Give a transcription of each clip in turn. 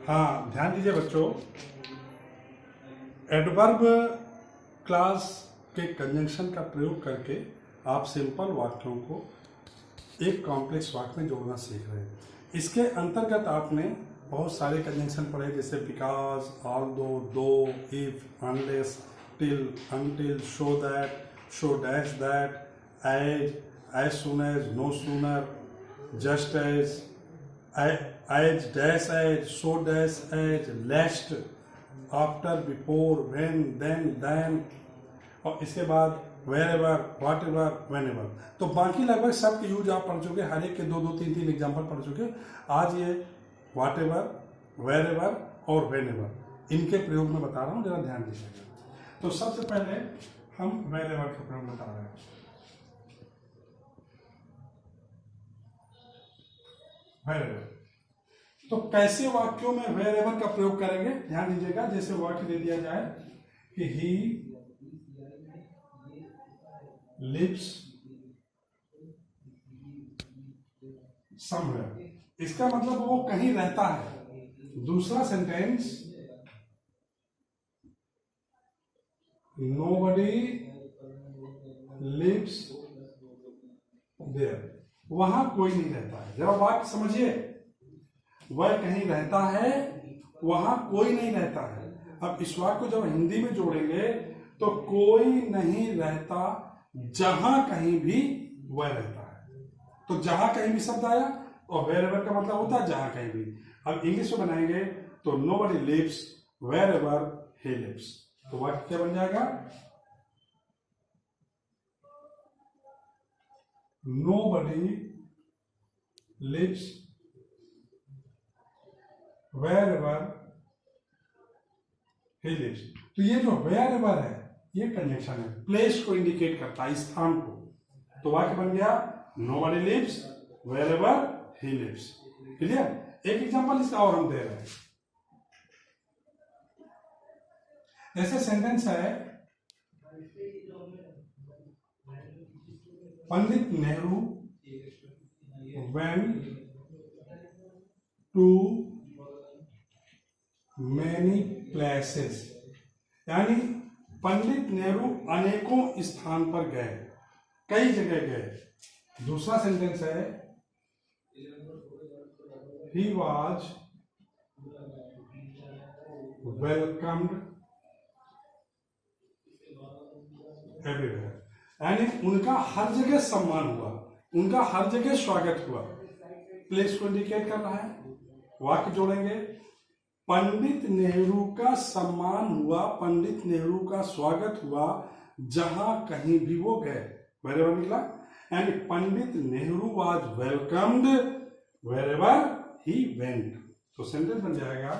हाँ, ध्यान दीजिए बच्चों। एडवर्ब क्लास के कंजंक्शन का प्रयोग करके आप सिंपल वाक्यों को एक कॉम्प्लेक्स वाक्य में जोड़ना सीख रहे हैं। इसके अंतर्गत आपने बहुत सारे कंजंक्शन पढ़े, जैसे because, although, though, if, unless, till, until, so dash that, as soon as, no sooner, just as dash as, so dash as, lest, after, before, when, then, और इसके बाद wherever, whatever, whenever. तो बाकी लगभग सब के use आप पढ़ चुके, हर एक के दो दो तीन तीन एग्जाम्पल पढ़ चुके। आज ये वाट एवर, वेर एवर और वेन एवर, इनके प्रयोग में बता रहा हूँ, जरा ध्यान दीजिएगा। तो सबसे पहले हम वेर एवर का प्रयोग बता रहे हैं। वेर एवर, तो कैसे वाक्यों में वेर एवर का प्रयोग करेंगे, ध्यान दीजिएगा। जैसे वाक्य दे दिया जाए कि ही लिव्स समवेयर, इसका मतलब वो कहीं रहता है। दूसरा सेंटेंस, नोबडी लिव्स देयर, वहां कोई नहीं रहता है। जरा वाक्य समझिए, वह कहीं रहता है, वहां कोई नहीं रहता है। अब इस वाक्य को जब हिंदी में जोड़ेंगे तो कोई नहीं रहता जहां कहीं भी वह रहता है। तो जहां कहीं भी शब्द आया और वेर एवर का मतलब होता है जहां कहीं भी। अब इंग्लिश में बनाएंगे तो nobody lives wherever he lives. तो वाक्य क्या बन जाएगा? Nobody lives wherever he lives. तो ये जो वेर एवर है ये कंजंक्शन है, प्लेस को इंडिकेट करता है, स्थान को। तो वाक्य बन गया nobody lives wherever he lives. Clear? एक एग्जांपल इसका और हम दे रहे हैं। ऐसे सेंटेंस है, Pandit Nehru went to many places, यानी पंडित नेहरू अनेकों स्थान पर गए, कई जगह गए। दूसरा सेंटेंस है, he was welcomed everywhere, यानी उनका हर जगह सम्मान हुआ, उनका हर जगह स्वागत हुआ। प्लेस को इंडिकेट कर रहा है। वाक्य जोड़ेंगे, पंडित नेहरू का सम्मान हुआ, पंडित नेहरू का स्वागत हुआ जहां कहीं भी वो गए। वेरेवर निकला, यानी Pandit Nehru was welcomed wherever he went. तो सेंटेंस बन जाएगा,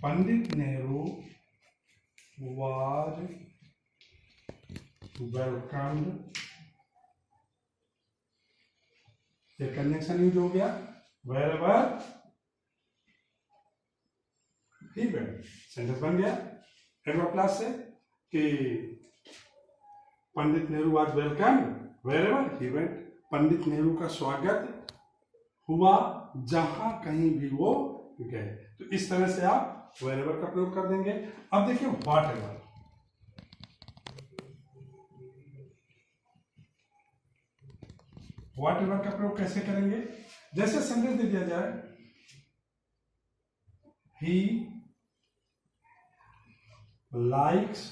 पंडित नेहरू वाज वेलकम्ड, ये कंजंक्शन यूज हो गया, वेरेवर ही वेंट। सेंटेंस बन गया एडवर्ब क्लास से कि Pandit Nehru was welcomed wherever he went, Pandit Nehru का स्वागत हुआ जहां कहीं भी वो गए। तो इस तरह से आप वेरेवर का प्रयोग कर देंगे। अब देखिए व्हाट एवर, व्हाट एवर का प्रयोग कैसे करेंगे? जैसे सेंटेंस दे दिया जाए, he likes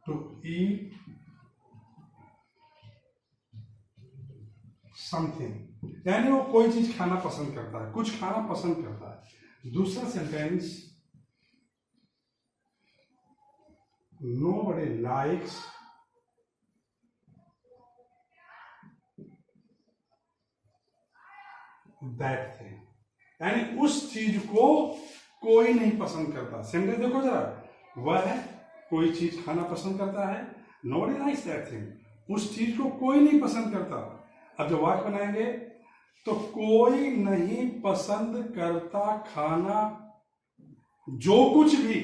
to eat something, यानी वो कोई चीज खाना पसंद करता है, कुछ खाना पसंद करता है। दूसरा sentence, nobody likes that thing, यानी उस चीज को कोई नहीं पसंद करता। सेंटेंस देखो जरा, वह कोई चीज खाना पसंद करता है, नोबडी लाइक्स दैट थिंग, उस चीज को कोई नहीं पसंद करता। अब जब वाक्य बनाएंगे तो कोई नहीं पसंद करता खाना, जो कुछ भी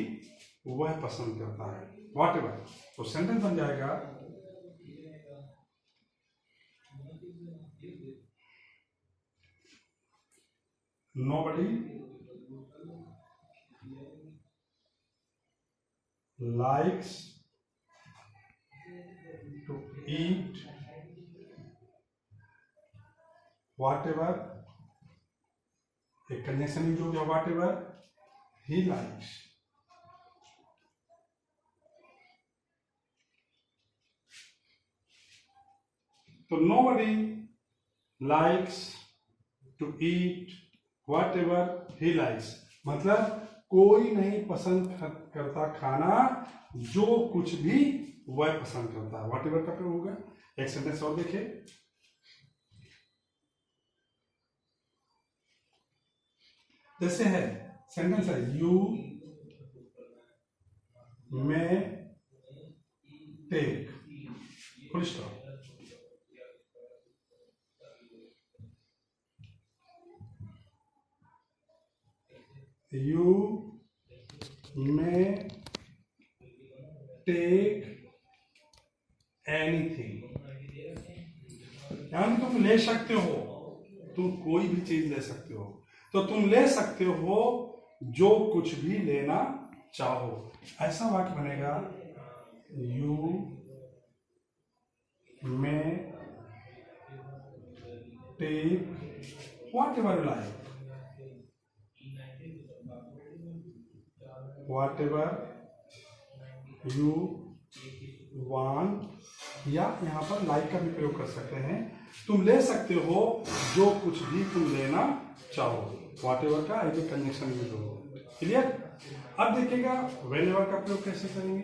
वह पसंद करता है, व्हाट एवर। तो सेंटेंस बन जाएगा, nobody likes to eat whatever, एक कंजंक्शन यूज हो गया, whatever he likes. तो nobody likes to eat whatever he likes, मतलब कोई नहीं पसंद करता खाना जो कुछ भी वह पसंद करता है. whatever का प्रयोग होगा. एक सेंटेंस और देखिए. जैसे है सेंटेंस है you may take, full stop. You may take anything, यानी तुम ले सकते हो, तुम कोई भी चीज ले सकते हो. तो तुम ले सकते हो जो कुछ भी लेना चाहो. ऐसा वाक्य बनेगा you may take whatever you like, whatever you want, या यहाँ पर लाइक का भी प्रयोग कर सकते हैं. तुम ले सकते हो जो कुछ भी तुम लेना चाहो. whatever का एक कंजंक्शन यूज हो. क्लियर. अब देखिएगा whenever का प्रयोग कैसे करेंगे.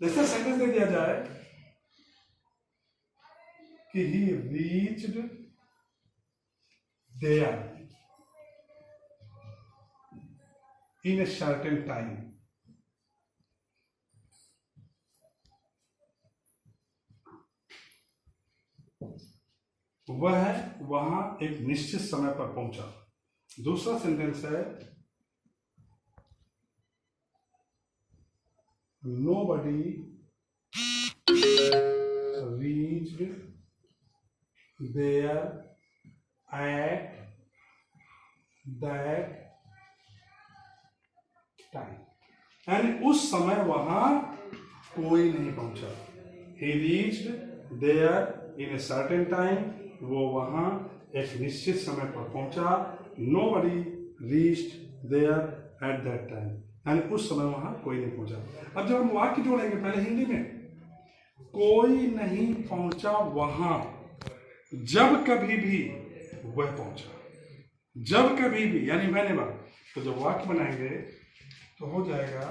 जैसे सेंटेंस दे दिया जाए कि he reached there in a certain time. वह वहां एक निश्चित समय पर पहुंचा. दूसरा सेंटेंस है nobody reached there at that time, यानी उस समय वहां कोई नहीं पहुंचा. he reached there in a certain time, वो वहां एक निश्चित समय पर पहुंचा. nobody reached there at that time, यानी उस समय वहां कोई नहीं पहुंचा. अब जब हम वाक्य जोड़ेंगे पहले हिंदी में, कोई नहीं पहुंचा वहां जब कभी भी वह पहुंचा. जब कभी भी यानी whenever. तो जब वाक्य बनाएंगे तो हो जाएगा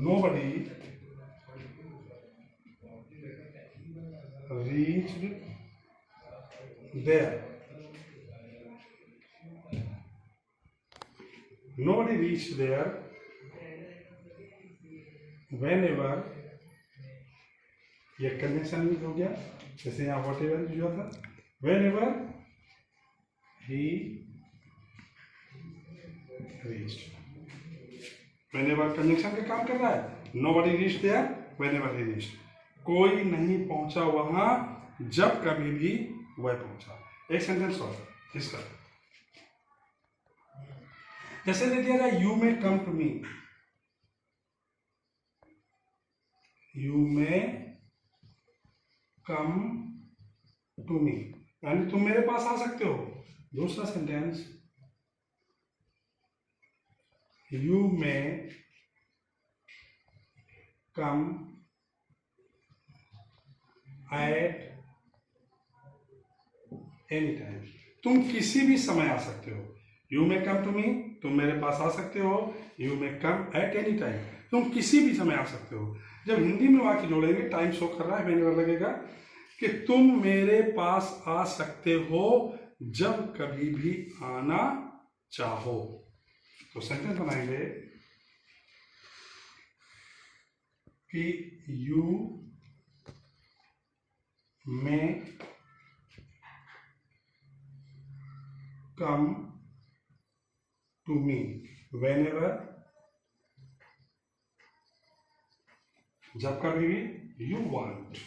nobody reached there. Nobody reached there whenever, ये कंडीशन यूज हो गया. जैसे यहाँ whatever यूज हुआ था. whenever he reached, whenever condition का काम कर रहा है. nobody reached there whenever he reached, कोई नहीं पहुंचा वहां जब कभी भी वह पहुंचा. एक सेंटेंस और इसका. जैसे दे दिया जाए you may come to me. You may come to me, यानी तुम मेरे पास आ सकते हो. दूसरा sentence you may come at any time, तुम किसी भी समय आ सकते हो. यू मे कम टू मी, तुम मेरे पास आ सकते हो. You may come at any time, तुम किसी भी समय आ सकते हो. जब हिंदी में वाक्य जोड़ेंगे टाइम शो कर रहा है, whenever लगेगा कि तुम मेरे पास आ सकते हो जब कभी भी आना चाहो. तो सेंटेंस बनाएंगे कि you may come to me whenever, जब कभी भी you want.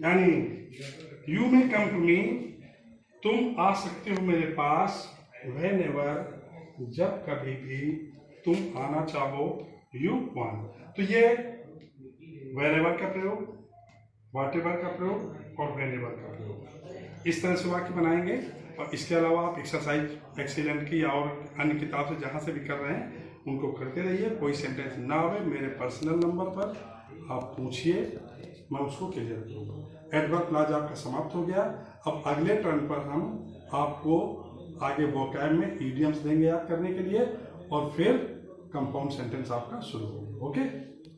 यानी you may come to me, तुम आ सकते हो मेरे पास, whenever, जब कभी भी तुम आना चाहो, you want. तो ये wherever का प्रयोग, whatever का प्रयोग और whenever का प्रयोग, इस तरह से वाक्य बनाएंगे। और इसके अलावा आप एक्सरसाइज एक्सीलेंट की और अन्य किताब से जहाँ से भी कर रहे हैं उनको करते रहिए। कोई सेंटेंस ना आवे मेरे पर्सनल नंबर पर आप पूछिए, मैं उसको क्लियर करूँगा। एडवर्ब क्लॉज आपका समाप्त हो गया। अब अगले टर्न पर हम आपको आगे वोकैब में इडियम्स देंगे याद करने के लिए, और फिर कंपाउंड सेंटेंस आपका शुरू होगा। ओके।